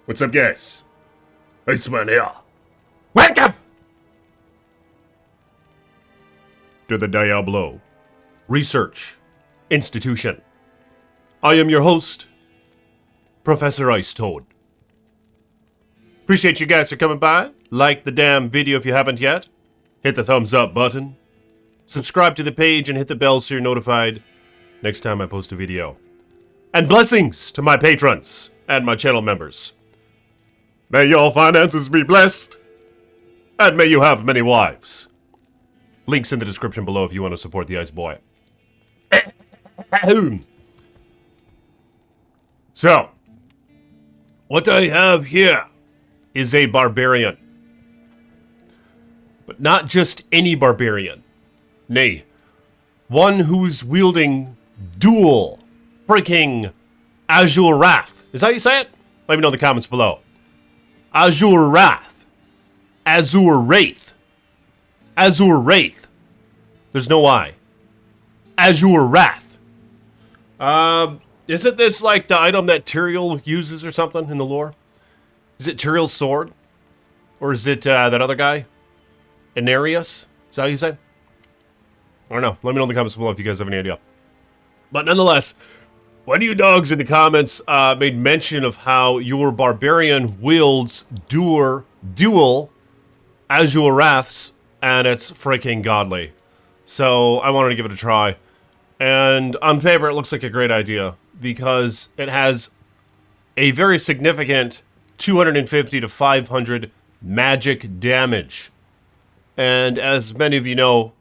What's up, guys? Iceman here. Welcome to the Diablo Research Institution. I am your host, Professor Ice Toad. Appreciate you guys for coming by. Like the damn video if you haven't yet. Hit the thumbs up button. Subscribe to the page and hit the bell so you're notified next time I post a video. And blessings to my patrons and my channel members. May your finances be blessed, and may you have many wives. Links in the description below if you want to support the Ice Boy. So, what I have here is a barbarian. But not just any barbarian. Nay, one who's wielding dual freaking Azure Wrath. Is that how you say it? Let me know in the comments below. Azure Wrath. Azure Wraith. Azure Wraith. There's no I. Azure Wrath. Isn't this like the item that Tyrael uses or something in the lore? Is it Tyrael's sword? Or is it that other guy? Inarius? Is that how you say? I don't know. Let me know in the comments below if you guys have any idea. But nonetheless, one of you dogs in the comments made mention of how your barbarian wields dual Azure Wraths, and it's freaking godly. So I wanted to give it a try. And on paper, it looks like a great idea, because it has a very significant 250 to 500 magic damage. And as many of you know,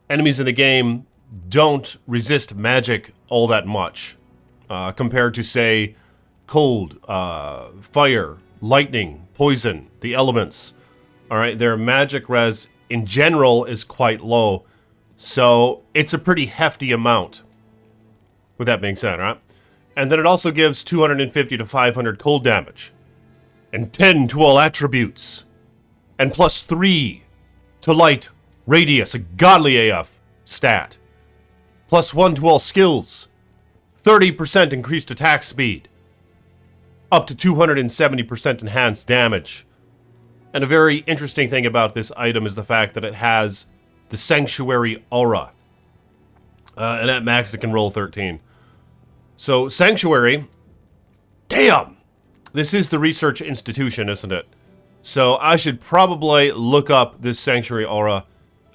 enemies in the game don't resist magic all that much. Compared to, say, cold, fire, lightning, poison, the elements. Alright, their magic res in general is quite low. So it's a pretty hefty amount. With that being said, right? And then it also gives 250 to 500 cold damage. And 10 to all attributes. And plus 3 to light radius, a godly AF stat. Plus 1 to all skills. 30% increased attack speed. Up to 270% enhanced damage. And a very interesting thing about this item is the fact that it has the Sanctuary Aura. And at max it can roll 13. So Sanctuary, damn! This is the Research Institution, isn't it? So I should probably look up this Sanctuary Aura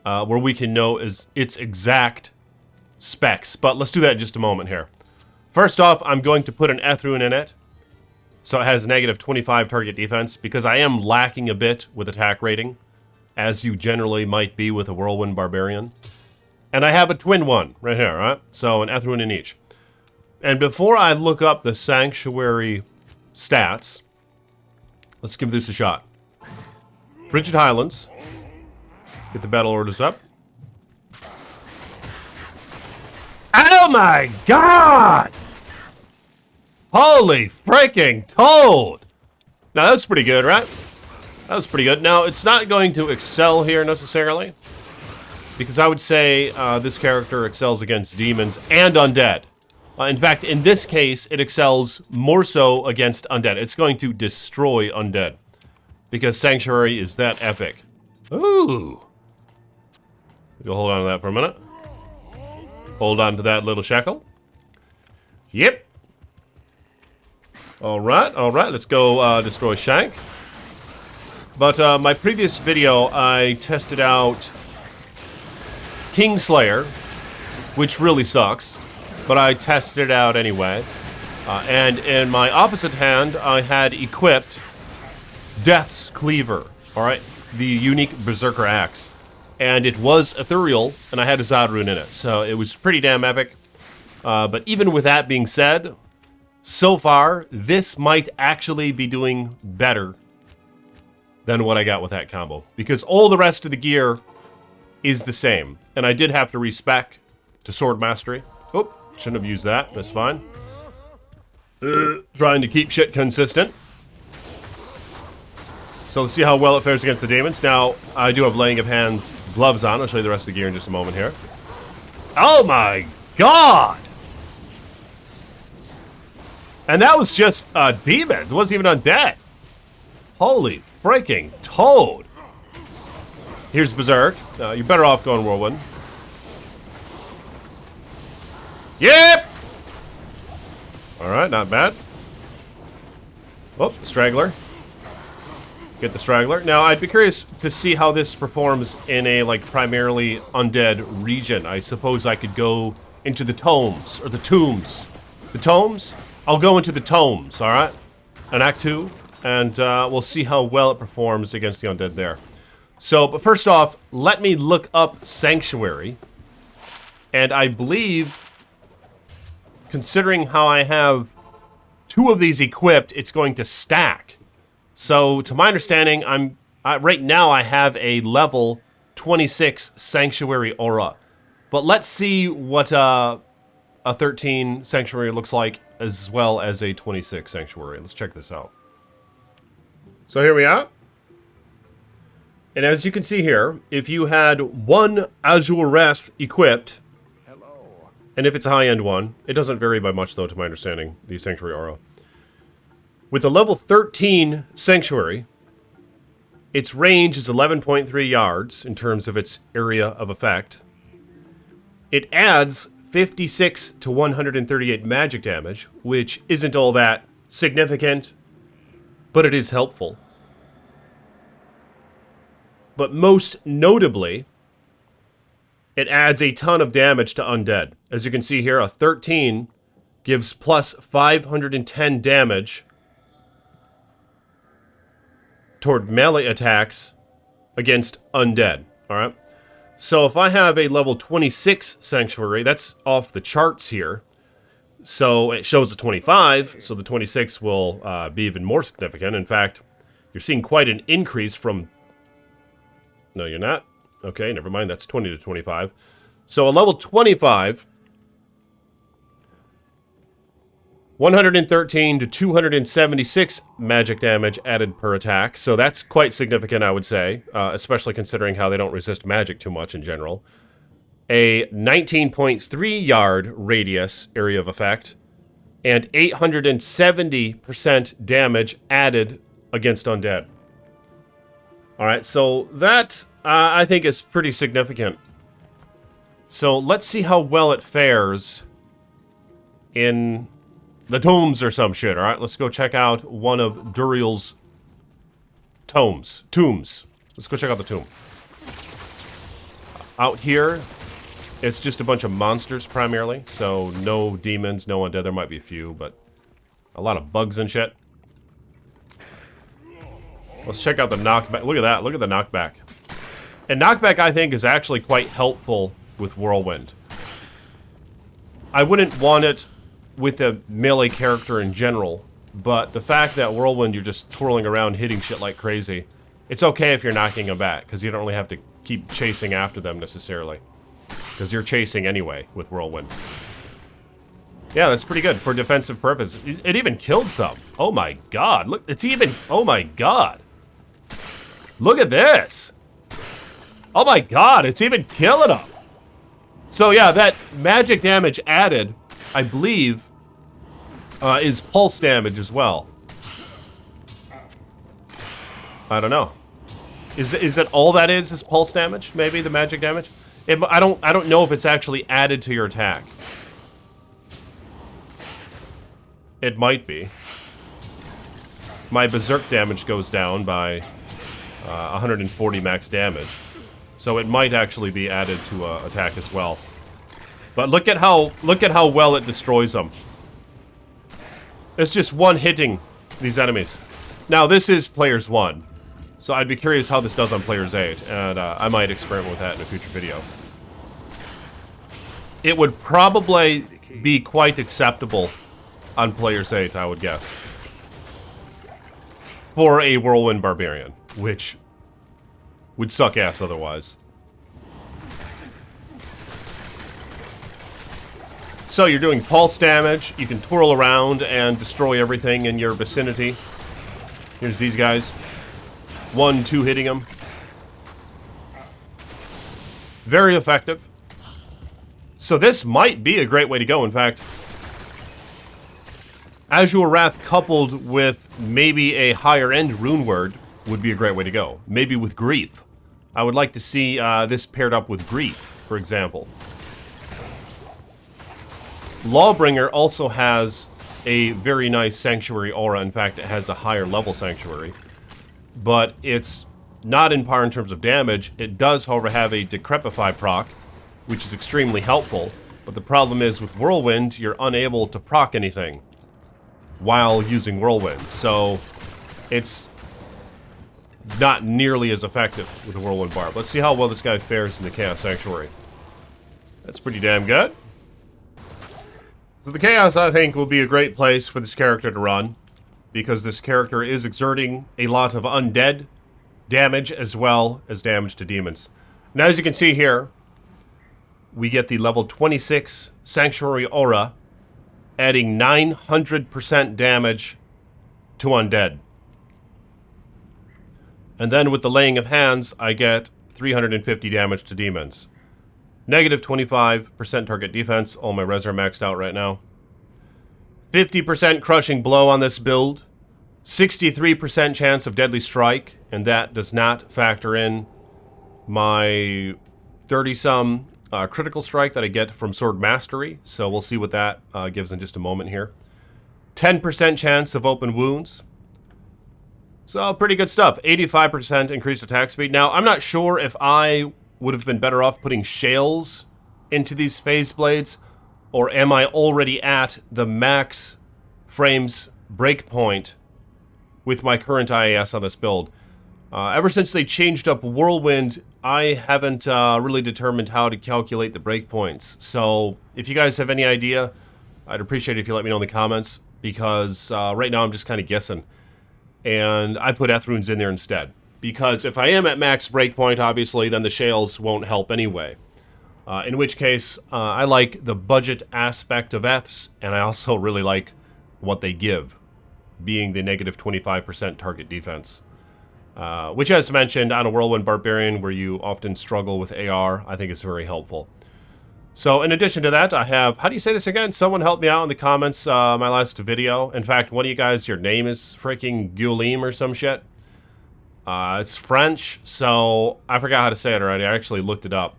where we can know its exact specs. But let's do that in just a moment here. First off, I'm going to put an Ethrune in it, so it has negative 25 target defense, because I am lacking a bit with attack rating, as you generally might be with a Whirlwind Barbarian. And I have a twin one right here, right? So an Ethrune in each. And before I look up the Sanctuary stats, let's give this a shot. Frigid Highlands. Get the battle orders up. Oh my god! Holy freaking toad! Now that's pretty good, right? That was pretty good. Now, it's not going to excel here necessarily, because I would say this character excels against demons and undead. In fact, in this case, it excels more so against undead. It's going to destroy undead, because Sanctuary is that epic. Ooh! We'll hold on to that for a minute. Hold on to that little shekel. Yep. Alright, let's go destroy Shank. But my previous video, I tested out Kingslayer, which really sucks, but I tested it out anyway. And in my opposite hand, I had equipped Death's Cleaver, alright? The unique Berserker Axe. And it was ethereal, and I had a Zadrune in it, so it was pretty damn epic. But even with that being said, so far, this might actually be doing better than what I got with that combo, because all the rest of the gear is the same. And I did have to respec to Sword Mastery. Oh, shouldn't have used that. That's fine. Trying to keep shit consistent. So let's see how well it fares against the demons. Now, I do have Laying of Hands gloves on. I'll show you the rest of the gear in just a moment here. Oh my god! And that was just demons. It wasn't even undead. Holy freaking toad. Here's Berserk. You're better off going Whirlwind. Yep! Alright, not bad. Oh, Straggler. Get the Straggler. Now, I'd be curious to see how this performs in a, like, primarily undead region. I suppose I could go into the tomes, or the tombs. The tomes? I'll go into the tomes, alright? In Act 2, and we'll see how well it performs against the undead there. So, but first off, let me look up Sanctuary. And I believe, considering how I have 2 of these equipped, it's going to stack. So, to my understanding, right now I have a level 26 Sanctuary Aura. But let's see what a 13 Sanctuary looks like, as well as a 26 Sanctuary. Let's check this out. So here we are. And as you can see here, if you had 1 Azure Wrath equipped, and if it's a high-end one, it doesn't vary by much, though, to my understanding, the Sanctuary Aura. With a level 13 Sanctuary, its range is 11.3 yards in terms of its area of effect. It adds 56 to 138 magic damage, which isn't all that significant, but it is helpful. But most notably, it adds a ton of damage to undead. As you can see here, a 13 gives plus 510 damage toward melee attacks against undead. Alright? So if I have a level 26 Sanctuary, that's off the charts here. So it shows a 25, so the 26 will be even more significant. In fact, you're seeing quite an increase from... No, you're not. Okay, never mind. That's 20 to 25. So a level 25, 113 to 276 magic damage added per attack. So that's quite significant, I would say, especially considering how they don't resist magic too much in general. A 19.3 yard radius area of effect, and 870% damage added against undead. Alright, so that, I think, is pretty significant. So let's see how well it fares in the tombs or some shit, alright? Let's go check out one of Duriel's tombs. Let's go check out the tomb. Out here, it's just a bunch of monsters, primarily. So, no demons, no undead. There might be a few, but a lot of bugs and shit. Let's check out the knockback. Look at that. Look at the knockback. And knockback, I think, is actually quite helpful with Whirlwind. I wouldn't want it with a melee character in general, but the fact that Whirlwind, you're just twirling around hitting shit like crazy, it's okay if you're knocking them back, because you don't really have to keep chasing after them necessarily. Because you're chasing anyway with Whirlwind. Yeah, that's pretty good for defensive purpose. It even killed some. Oh my god. Look, it's even... Oh my god. Look at this. Oh my god, it's even killing them. So yeah, that magic damage added, I believe, is pulse damage as well. I don't know. Is it all that is pulse damage? Maybe the magic damage? I don't know if it's actually added to your attack. It might be. My Berserk damage goes down by 140 max damage. So it might actually be added to attack as well. But look at how well it destroys them. It's just one hitting these enemies. Now this is players 1. So I'd be curious how this does on players 8, and I might experiment with that in a future video. It would probably be quite acceptable on players 8, I would guess. For a Whirlwind Barbarian, which would suck ass otherwise. So you're doing pulse damage, you can twirl around and destroy everything in your vicinity. Here's these guys. 1, 2 hitting them. Very effective. So this might be a great way to go, in fact. Azure Wrath coupled with maybe a higher end rune word would be a great way to go. Maybe with Grief. I would like to see this paired up with Grief, for example. Lawbringer also has a very nice Sanctuary aura. In fact, it has a higher level Sanctuary. But it's not in par in terms of damage. It does, however, have a Decrepify proc, which is extremely helpful. But the problem is with Whirlwind, you're unable to proc anything while using Whirlwind. So it's not nearly as effective with the Whirlwind Barb. Let's see how well this guy fares in the Chaos Sanctuary. That's pretty damn good. So the Chaos, I think, will be a great place for this character to run, because this character is exerting a lot of undead damage as well as damage to demons. Now, as you can see here, we get the level 26 Sanctuary Aura, adding 900% damage to undead. And then with the Laying of Hands, I get 350 damage to demons. Negative 25% target defense. All my res are maxed out right now. 50% crushing blow on this build. 63% chance of deadly strike. And that does not factor in my 30-some critical strike that I get from Sword Mastery. So we'll see what that gives in just a moment here. 10% chance of open wounds. So pretty good stuff. 85% increased attack speed. Now, I'm not sure if I would have been better off putting shales into these phase blades, or am I already at the max frames breakpoint with my current IAS on this build? Ever since they changed up Whirlwind, I haven't really determined how to calculate the breakpoints. So if you guys have any idea, I'd appreciate it if you let me know in the comments, because right now I'm just kind of guessing. And I put Eth-runes in there instead. Because if I am at max breakpoint, obviously, then the shales won't help anyway. In which case, I like the budget aspect of Eths, and I also really like what they give, being the negative 25% target defense. Which, as mentioned, on a Whirlwind Barbarian, where you often struggle with AR, I think is very helpful. So, in addition to that, I have... How do you say this again? Someone help me out in the comments, my last video. In fact, one of you guys, your name is freaking Guillaume or some shit. It's French, so I forgot how to say it already. I actually looked it up.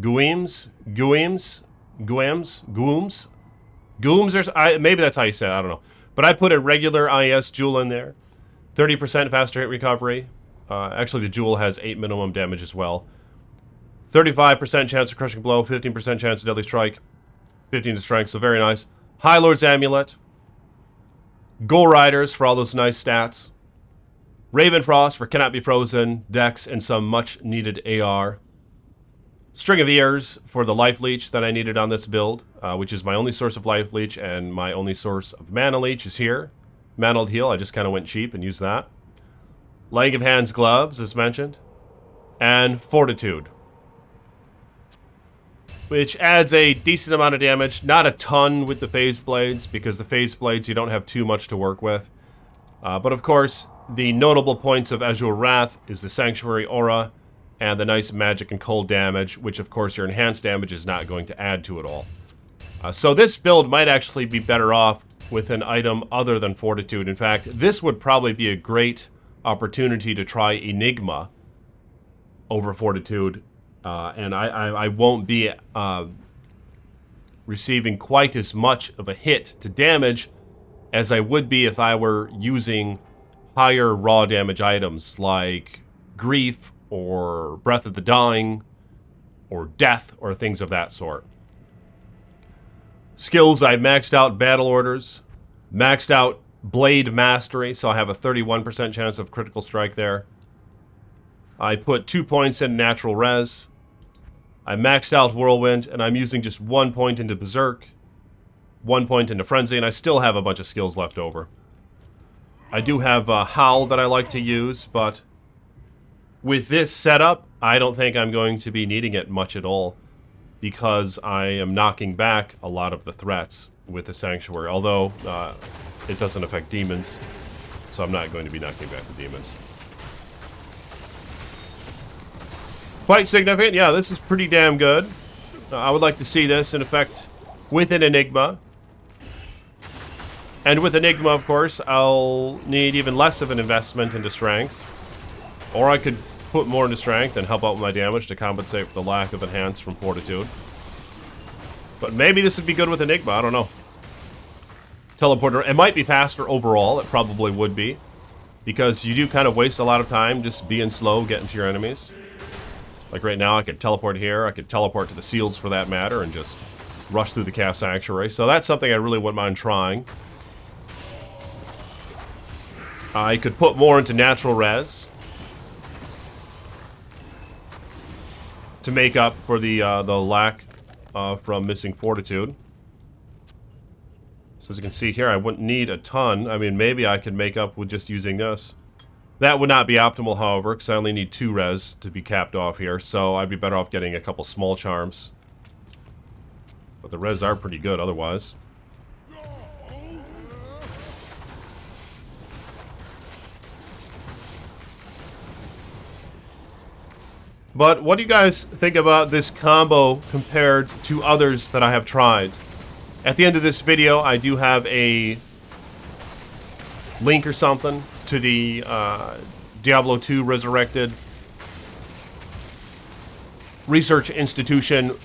Guims, or maybe that's how you say it, I don't know. But I put a regular IS jewel in there. 30% faster hit recovery. Actually, the jewel has 8 minimum damage as well. 35% chance of crushing blow, 15% chance of deadly strike, 15 to strength, so very nice. High Lord's Amulet. Ghoul Riders for all those nice stats. Raven Frost for Cannot Be Frozen, Dex, and some much needed AR. String of Ears for the Life Leech that I needed on this build, which is my only source of Life Leech, and my only source of Mana Leech is here. Mantled Heal, I just kind of went cheap and used that. Laying of Hands Gloves, as mentioned. And Fortitude, which adds a decent amount of damage. Not a ton with the Phase Blades, because the Phase Blades you don't have too much to work with. But of course, the notable points of Azure Wrath is the Sanctuary Aura and the nice magic and cold damage, which of course your enhanced damage is not going to add to it all. So this build might actually be better off with an item other than Fortitude. In fact, this would probably be a great opportunity to try Enigma over Fortitude. And I won't be receiving quite as much of a hit to damage as I would be if I were using higher raw damage items like Grief or Breath of the Dying or Death or things of that sort. Skills, I maxed out Battle Orders, maxed out Blade Mastery, so I have a 31% chance of critical strike there. I put 2 points in Natural Res. I maxed out Whirlwind, and I'm using just 1 point into Berserk, 1 point into Frenzy, and I still have a bunch of skills left over. I do have Howl that I like to use, but with this setup, I don't think I'm going to be needing it much at all, because I am knocking back a lot of the threats with the Sanctuary, although it doesn't affect demons, so I'm not going to be knocking back the demons. Quite significant. Yeah, this is pretty damn good. I would like to see this in effect with an Enigma. And with Enigma, of course, I'll need even less of an investment into strength. Or I could put more into strength and help out with my damage to compensate for the lack of enhance from Fortitude. But maybe this would be good with Enigma, I don't know. Teleporter, it might be faster overall, it probably would be. Because you do kind of waste a lot of time just being slow, getting to your enemies. Like right now, I could teleport here, I could teleport to the seals for that matter, and just rush through the Chaos Sanctuary. So that's something I really wouldn't mind trying. I could put more into natural res to make up for the lack from missing Fortitude. So as you can see here, I wouldn't need a ton. I mean, maybe I could make up with just using this. That would not be optimal, however, because I only need 2 res to be capped off here, so I'd be better off getting a couple small charms. But the res are pretty good otherwise. But what do you guys think about this combo compared to others that I have tried? At the end of this video, I do have a link or something to the Diablo 2 Resurrected Research Institution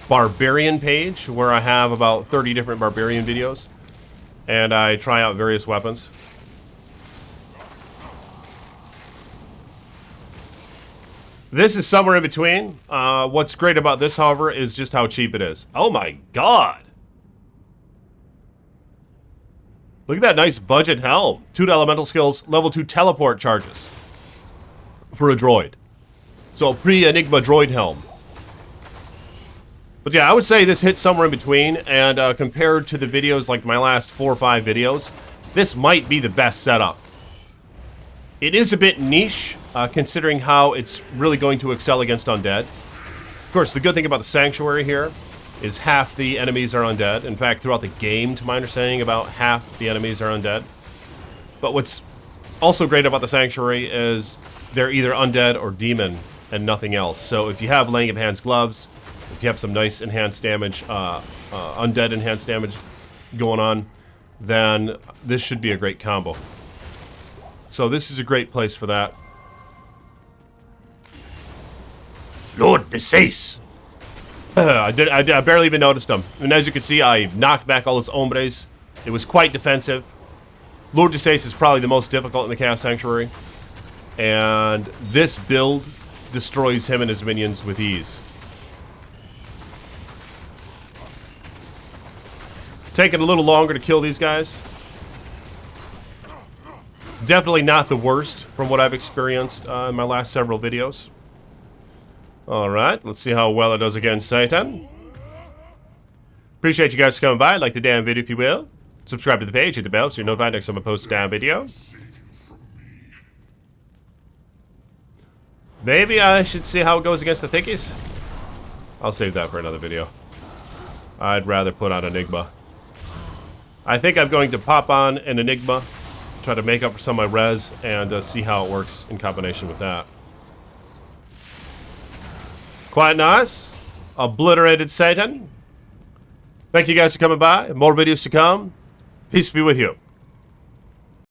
Barbarian page, where I have about 30 different Barbarian videos, and I try out various weapons. This is somewhere in between. What's great about this, however, is just how cheap it is. Oh my god! Look at that nice budget helm. 2 elemental skills, level 2 teleport charges for a droid. So pre-Enigma droid helm. But yeah, I would say this hits somewhere in between, and compared to the videos like my last 4 or 5 videos, this might be the best setup. It is a bit niche, considering how it's really going to excel against Undead. Of course, the good thing about the Sanctuary here is half the enemies are Undead. In fact, throughout the game, to my understanding, about half the enemies are Undead. But what's also great about the Sanctuary is they're either Undead or Demon and nothing else. So if you have Laying of Hands gloves, if you have some nice enhanced damage, Undead enhanced damage going on, then this should be a great combo. So this is a great place for that. Lord Decease! I barely even noticed him. And as you can see, I knocked back all his hombres. It was quite defensive. Lord Decease is probably the most difficult in the Chaos Sanctuary. And this build destroys him and his minions with ease. Taking a little longer to kill these guys. Definitely not the worst from what I've experienced in my last several videos. Alright, let's see how well it does against Satan. Appreciate you guys coming by. Like the damn video if you will. Subscribe to the page, hit the bell so you're notified next time I post a damn video. Maybe I should see how it goes against the Thickies. I'll save that for another video. I'd rather put on Enigma. I think I'm going to pop on an Enigma, try to make up for some of my res, and see how it works in combination with that. Quite nice. Obliterated Satan. Thank you guys for coming by. More videos to come. Peace be with you.